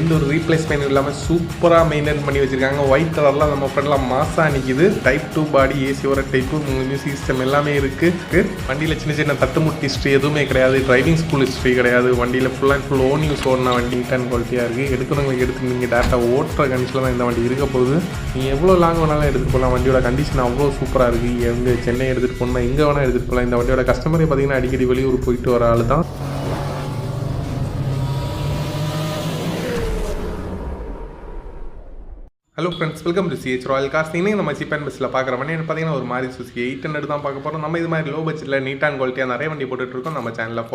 எந்த ஒரு ரீப்ளேஸ்மெண்ட் இல்லாமல் சூப்பராக மெயின்டைன் பண்ணி வச்சிருக்காங்க. ஒயிட் கலரில் நம்ம ஃப்ரெண்ட்லாம் மாசாக நிற்கிது. டைப் 2 பாடி, ஏசி வர டைப்பு, மியூசிக் சிஸ்டம் எல்லாமே இருக்குது. வண்டியில் சின்ன சின்ன தட்டுமுட்டி ஹிஸ்ட்ரி எதுவுமே கிடையாது. டிரைவிங் ஸ்கூல் ஹிஸ்ட்ரி கிடையாது. வண்டியில் full and full own use ஓடின வண்டி நீட் குவாலிட்டியாக இருக்குது. எடுக்கிறவங்களுக்கு எடுத்து நீங்கள் டேரெக்டாக ஓட்டுற கண்டிஷனில் தான் இந்த வண்டி இருக்க போகுது. நீங்கள் எவ்வளோ லாங் வேணாலும் எடுத்துகிட்டு போகலாம். வண்டியோட கண்டிஷன் அவ்வளோ சூப்பராக இருக்குது. எங்கே சென்னை எடுத்துகிட்டு போகணும்னா எங்கே வேணால் எடுத்துகிட்டு போகலாம். இந்த வண்டியோட கஸ்டமரே பார்த்தீங்கன்னா அடிக்கடி வெளியூர் போயிட்டு வர ஆள் தான். Hello friends, welcome to CH Royal cars. இன்னும் நம்ம சீப் அண்ட் பெஸ்ட்டில் பார்க்குற வண்டி பார்த்தீங்கன்னா ஒரு மாதிரி சுசுகி 800 தான் பார்க்க போகிறோம். நம்ம இது மாதிரி லோ பட்ஜெட்டில் நீட் அண்ட் குவாலிட்டியாக நிறைய வண்டி போட்டுட்ருக்கோம். நம்ம சேனலில்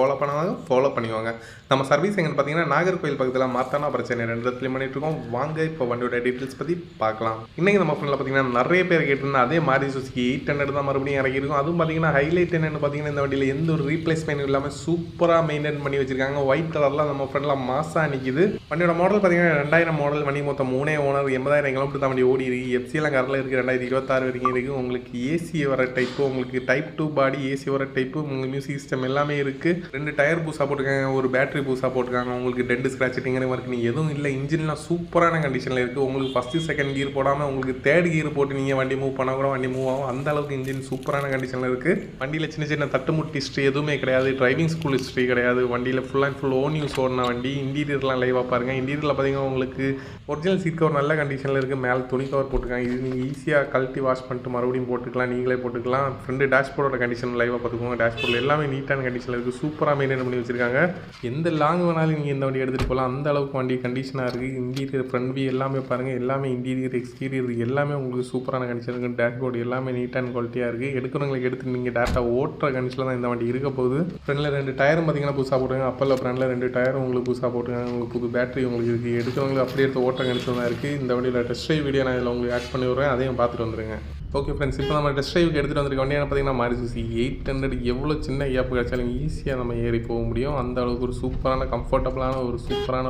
ஃபாலோ பண்ணிவாங்க. நம்ம சர்வீஸ் எங்கன்னு பார்த்தீங்கன்னா நாகர்கோவில் பக்கத்தில் மாத்தானா பிரச்சனை 2 இடத்துலையும் பண்ணிட்டுருக்கோம். வாங்க இப்போ வண்டியோட டீட்டெயில்ஸ் பற்றி பார்க்கலாம். இன்றைக்கி நம்ம ஃப்ரெண்டில் பார்த்தீங்கன்னா நிறைய பேர் கேட்டிருந்தா அதே மாதிரி சுசுகி 800 தான் மறுபடியும் இறக்கிருக்கும். அதுவும் பார்த்தீங்கன்னா ஹைலைட் என்னென்னு பார்த்தீங்கன்னா இந்த வண்டியில் எந்த ஒரு ரீப்ளேஸ்மெண்ட் இல்லாமல் சூப்பராக மெயின்டைன் பண்ணி வச்சிருக்காங்க. ஒயிட் கலரில் நம்ம ஃப்ரெண்டில் மாசாக நிற்கிது. வண்டியோட மாடல் பார்த்தீங்கன்னா 2000 மாடல். வண்டி மொத்தம் 3 ஓனர், 80,000 கிலோமீட்டர் தான் வண்டி ஓடி இருக்கு. எஃப்சியெல்லாம் கரண்டில் இருக்குது. 2026 வரைக்கும் இருக்குது. உங்களுக்கு ஏசி வர டைப்பு, உங்களுக்கு டைப் 2 பாடி, ஏசி வர டைப்பு, உங்களுக்கு மியூசிக் சிஸ்டம் எல்லாமே இருக்குது. 2 டயர் பூஸாக போட்டுருக்காங்க, ஒரு பேட்டரி பூஸாக போட்டுருக்காங்க. உங்களுக்கு டென்ட் ஸ்க்ராட்ச் டிங்கரிங் ஒர்க் நீங்கள் எதுவும் இல்லை. இன்ஜின்லாம் சூப்பரான கண்டிஷனில் இருக்குது. உங்களுக்கு ஃபஸ்ட்டு செகண்ட் கியர் போடாமல் உங்களுக்கு தேர்ட் கியர் போட்டு நீங்கள் வண்டி மூவ் பண்ணால் கூட வண்டி மூவ் ஆகும். அந்த அளவுக்கு இன்ஜின் சூப்பரான கண்டிஷனில் இருக்குது. வண்டியில் சின்ன சின்ன தட்டுமுட்டி ஹிஸ்ட்ரி எதுவுமே கிடையாது. டிரைவிங் ஸ்கூல் ஹிஸ்ட்ரி கிடையாது. வண்டியில் full and full own use ஓடின வண்டி. இன்டீரியர்லாம் லைவாக பாருங்கள். இன்டீரியரில் பார்த்தீங்கன்னா உங்களுக்கு ஒரிஜினல் சீட் கவர் நல்ல கண்டிஷனில் இருக்குது. மேலே துணி கவர் போட்டுருக்காங்க. இது நீங்கள் ஈஸியாக கழட்டி வாஷ் பண்ணிட்டு மறுபடியும் போட்டுக்கலாம். நீங்களே போட்டுக்கலாம். ஃப்ரெண்டு டேஷ்போர்டோட கண்டிஷன் லைவாக பார்த்துக்கோங்க. டேஷ்போர்டில் எல்லாமே நீட்டான கண்டிஷனில் இருக்குது. சூப்பராக மெயின்டைன் பண்ணி வச்சிருக்காங்க. எந்த லாங் வேணாலும் நீங்கள் இந்த வண்டி எடுத்துகிட்டு போகலாம். அந்த அளவுக்கு வண்டி கண்டிஷனாக இருக்குது. இன்டீரியர் ஃப்ரண்ட் வியூ எல்லாமே பாருங்கள். எல்லாமே இன்டீரியர் எக்ஸ்டீரியர் எல்லாமே உங்களுக்கு சூப்பரான கண்டிஷன் இருக்குது. டேஷ்போர்டு எல்லாமே நீட் அண்ட் குவாலிட்டியாக இருக்குது. எடுக்கிறவங்களுக்கு எடுத்து நீங்கள் டேரெக்டாக ஓட்டுற கண்டிஷனில் தான் இந்த வண்டி இருக்க போகுது. ஃப்ரெண்டில் 2 டயரும் பார்த்தீங்கன்னா புதுசாக போட்டுருங்க. அப்போல்லாம் ஃப்ரெண்டில் 2 டயரும் உங்களுக்கு புதுசாக போட்டுருக்காங்க. உங்களுக்கு புது பேட்டரி உங்களுக்கு இருக்குது. எடுக்கிறவங்களுக்கு அப்படியே எடுத்து ஓட்டுற கண்டிஷன் தான் இருக்குது. இந்த வண்டியில் டெஸ்ட் ட்ரைவ் வீடியோ நான் இதில் உங்களுக்கு ஆட் பண்ணி விடுறேன். அதையும் பார்த்துட்டு வந்துருங்க. ஓகே ஃப்ரெண்ட்ஸ், இப்போ நம்ம டெஸ்ட் ட்ரைவுக்கு எடுத்துகிட்டு வந்திருக்க வண்டியான பார்த்தீங்கன்னா மாருதி சுசுகி 800. எவ்வளோ சின்ன கேப் கிடைச்சாலும் ஈஸியாக நம்ம ஏறி போக முடியும். அந்த அளவுக்கு ஒரு சூப்பரான கம்ஃபர்டபுளான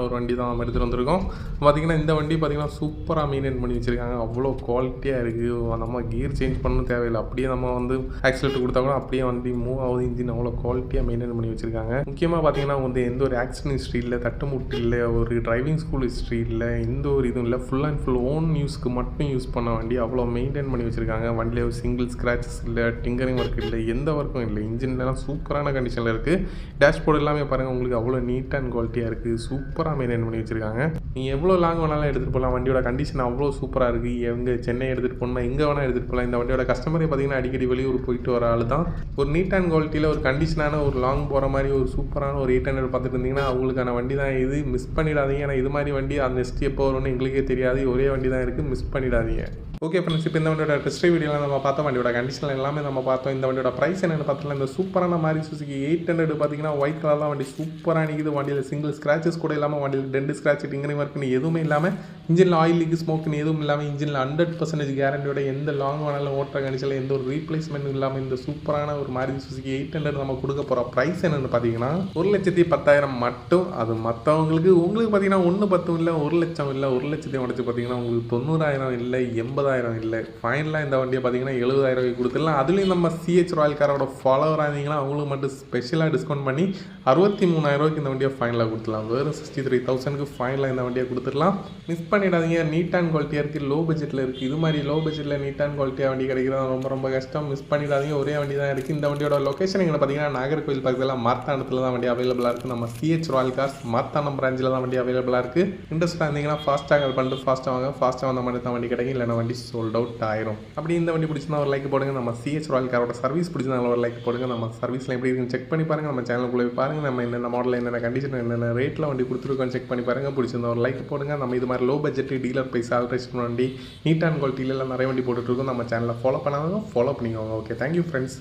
ஒரு வண்டி தான் நம்ம எடுத்துகிட்டு வந்திருக்கோம். பார்த்திங்கன்னா இந்த வண்டி பார்த்திங்கன்னா சூப்பராக மெயின்டைன் பண்ணி வச்சுருக்காங்க. அவ்வளோ குவாலிட்டியாக இருக்குது. நம்ம கியர் சேஞ்ச் பண்ணணும் தேவையில்லை. அப்படியே நம்ம வந்து ஆக்சிலேட்டர் கொடுத்தா கூட அப்படியே வண்டி மூவ் ஆகுது. இன்ஜின் அவ்வளோ குவாலிட்டியாக மெயின்டைன் பண்ணி வச்சுருக்காங்க. முக்கியமாக பார்த்திங்கன்னா வந்து எந்த ஒரு ஆக்சிடென்ட் ஹிஸ்ட்ரி இல்லை, தட்டுமுட்டு இல்லை, ஒரு டிரைவிங் ஸ்கூல் ஹிஸ்ட்ரி இல்லை, எந்த ஒரு இதுவும் இல்லை. ஃபுல் அண்ட் ஃபுல் ஓன் யூஸ்க்கு மட்டும் யூஸ் பண்ண வண்டி அவ்வளோ மெயின்டைன் பண்ணி வச்சுருக்காங்க. வண்டியில் ஒரு சிங்கிள் ஸ்க்ராச்சஸ் இல்லை, டிங்கரிங் ஒர்க் இல்லை, எந்த ஒர்க்கும் இல்லை. இன்ஜின்லாம் சூப்பரான கண்டிஷனில் இருக்குது. டேஷ்போர்டு எல்லாமே பாருங்கள். உங்களுக்கு அவ்வளோ நீட் அண்ட் குவாலிட்டியாக இருக்குது. சூப்பராக மெயின்டைன் பண்ணி வச்சுருக்காங்க. நீங்கள் எவ்வளோ லாங் வேணாலும் எடுத்துகிட்டு போகலாம். வண்டியோட கண்டிஷன் அவ்வளோ சூப்பராக இருக்குது. எங்கே சென்னை எடுத்துகிட்டு போகணும்னா எங்கே வேணால் எடுத்துகிட்டு போகலாம். இந்த வண்டியோட கஸ்டமரே பார்த்தீங்கன்னா அடிக்கடி வெளியூர் போயிட்டு வர ஆள் தான். ஒரு நீட் அண்ட் குவாலிட்டியில் ஒரு கண்டிஷனான ஒரு லாங் போகிற மாதிரி ஒரு சூப்பரான ஒரு 800 பார்த்துட்டு இருந்தீங்கன்னா அவங்களுக்கான வண்டி தான் இது. மிஸ் பண்ணிடாதீங்க. ஏன்னா இது மாதிரி வண்டி அந்த நெக்ஸ்ட் எப்போ வரும்னு எங்களுக்கே தெரியாது. ஒரே வண்டி தான் இருக்குது. மிஸ் பண்ணிடாதீங்க. ஓகே ஃப்ரெண்ட்ஸ், இப்போ இந்த வண்டியோட டெஸ்ட் வீடியோவில் நம்ம பார்த்தோம். வண்டியோட கண்டிஷன் எல்லாமே நம்ம பார்த்தோம். இந்த வண்டியோட ப்ரைஸ் என்னென்னு பார்த்தோம்னா இந்த சூப்பரான மாதிரி சுசுகி 800 பார்த்தீங்கன்னா ஒயிட் கலர் தான் வண்டி சூப்பராக நிற்குது. வண்டியில் சிங்கிள் ஸ்க்ராச்சஸ் கூட இல்லாமல், வண்டியில் டென்ட் ஸ்க்ராட்ச் டிங்கரிங் ஒர்க்குன்னு எதுவுமே இல்லாமல், இன்ஜினில் ஆயில் லீக் ஸ்மோக்குன்னு எதுவும் இல்லாமல், இன்ஜினில் 100% கேரண்டியோட எந்த லாங் வேணாலும் ஓட்டுற கண்டிஷனில் எந்த ஒரு ரீப்ளேஸ்மெண்ட் இல்லாமல் இந்த சூப்பரான ஒரு மாதிரி சுசுகி 800 நம்ம கொடுக்க போகிற ப்ரைஸ் என்னென்னு பார்த்தீங்கன்னா 1,10,000 மட்டும். அது மற்றவங்களுக்கு உங்களுக்கு பார்த்தீங்கன்னா 1,10,000 இல்லை, 1,00,000 இல்லை, 1,00,000 உடச்சு பார்த்தீங்கன்னா உங்களுக்கு 90,000 இல்லை, 80,000 இல்லை. ஃபைனலாக இந்த வண்டியை பார்த்தீங்கன்னா 70,000 கொடுத்துடலாம். அதுலேயும் நம்ம சிஹெச் ராயல் காரோட ஃபாலோவராக இருந்தீங்கன்னா அவங்களுக்கு மட்டும் ஸ்பெஷலாக டிஸ்கவுண்ட் பண்ணி 63,000 இந்த வண்டியை ஃபைனலாக கொடுத்துடலாம். வெறும் 63,000 ஃபைனலாக இந்த வண்டியை கொடுத்துடலாம். மிஸ் பண்ணிடாதீங்க. நீட் அண்ட் குவாலிட்டியாக இருக்குது. லோ பட்ஜெட்டில் இருக்குது. இது மாதிரி லோ பட்ஜெட்டில் நீட் அண்ட் குவாலிட்டியாக வண்டி கிடைக்கிறது ரொம்ப ரொம்ப கஷ்டம். மிஸ் பண்ணிடாதீங்க. ஒரே வண்டி தான் இருக்குது. இந்த வண்டியோட லொக்கேஷன் எங்கே பார்த்தீங்கன்னா நாகர்கோவில் பக்கத்தில் மார்த்தாண்டத்தில் தான் வண்டி அவைலபிளாக இருக்குது. நம்ம சிஹெச் ராயல் கார்ஸ் மார்த்தாண்டம் பிரான்ச்சில் தான் வண்டி அவைலபிளாக இருக்குது. இன்ட்ரெஸ்ட்டாக இருந்தீங்கன்னா ஃபாஸ்ட்டாக கால் பண்ணிட்டு ஃபாஸ்ட்டாக வாங்க. ஃபாஸ்ட்டாக வந்த மாதிரி தான் வண்டி கிடைக்கும். இல்லைனா வண்டி சோல்ட் அவுட் ஆயிரும். அப்படி இந்த வண்டி பிடிச்சிருந்தா ஒரு லைக் போடுங்க. நம்ம சிஹெச் ராயல் காரோட சர்வீஸ் பிடிச்சிருந்தாலும் ஒரு லைக் போடுங்க. நம்ம சர்வீஸில் எப்படி இருக்குன்னு செக் பண்ணி பாருங்கள். நம்ம சேனலுக்குள்ளே பாருங்கள். நம்ம என்னென்ன மாடலில் என்னென்ன கண்டிஷன் என்னென்ன ரேட்டில் வண்டி கொடுத்துருக்கோன்னு செக் பண்ணி பாருங்கள். பிடிச்சிருந்தா ஒரு லைக் போடுங்க. நம்ம இது மாதிரி low budget dealer price alteration வண்டி நீட் அண்ட் குவாலிட்டியில் நிறைய வண்டி போட்டுட்ருக்கோம். நம்ம சேனலில் ஃபாலோ பண்ணாங்க. ஃபாலோ பண்ணிக்கோங்க. Okay, thank you friends.